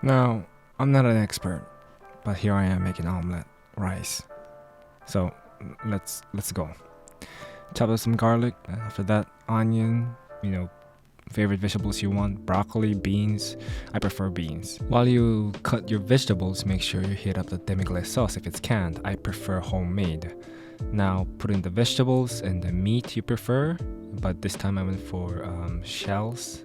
Now, I'm not an expert, but here I am making omelet rice. So let's go. Chop up some garlic. After that, onion. Favorite vegetables you want: broccoli, beans. I prefer beans. While you cut your vegetables, make sure you heat up the demi-glace sauce if it's canned. I prefer homemade. Now put in the vegetables and the meat you prefer, but this time I went for shells,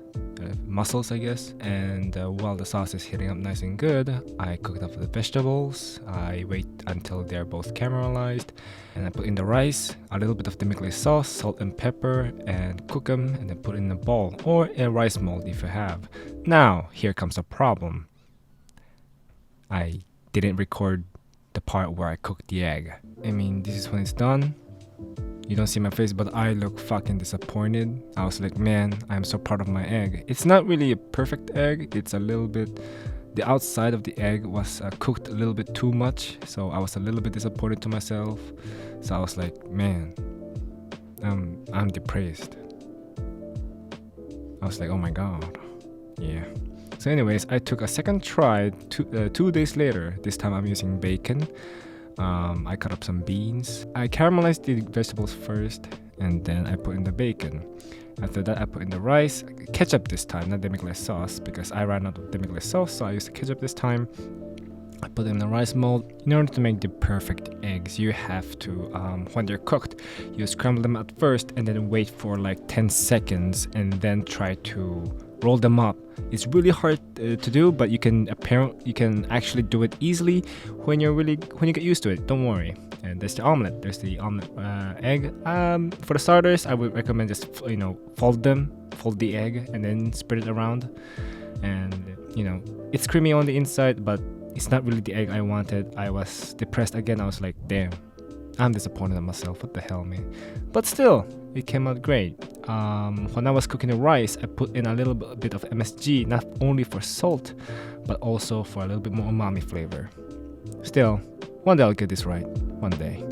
mussels I guess. And while the sauce is heating up nice and good, I cooked up the vegetables. I wait until they're both caramelized, and I put in the rice, a little bit of demi-glace sauce, salt and pepper, and cook them, and then put in a bowl or a rice mold if you have. Now here comes the problem. I didn't record the part where I cooked the egg. I mean, this is when it's done. You don't see my face, but I look fucking disappointed. I was like, man, I'm so proud of my egg. It's not really a perfect egg. It's a little bit, the outside of the egg was cooked a little bit too much. So I was a little bit disappointed to myself. So I was like, man, I'm depressed. I was like, oh my god. Yeah. So anyways, I took a second try 2 days later. This time I'm using bacon. I cut up some beans. I caramelized the vegetables first, and then I put in the bacon. After that, I put in the rice. Ketchup this time, not demi-glace sauce, because I ran out of demi-glace sauce, so I used the ketchup this time. I put in the rice mold. In order to make the perfect eggs, you have to, when they're cooked, you scramble them at first and then wait for like 10 seconds and then try to roll them up. It's really hard to do, but you can actually do it easly when you get used to it. Don't worry. And there's the omelet. There's the omelet egg. For the starters, I would recommend just fold the egg and then spread it around. And it's creamy on the inside, but it's not really the egg I wanted. I was depressed again. I was like, damn, I'm disappointed in myself. What the hell, man? But still, it came out great. When I was cooking the rice, I put in a little bit of MSG, not only for salt, but also for a little bit more umami flavor. Still, one day I'll get this right. One day.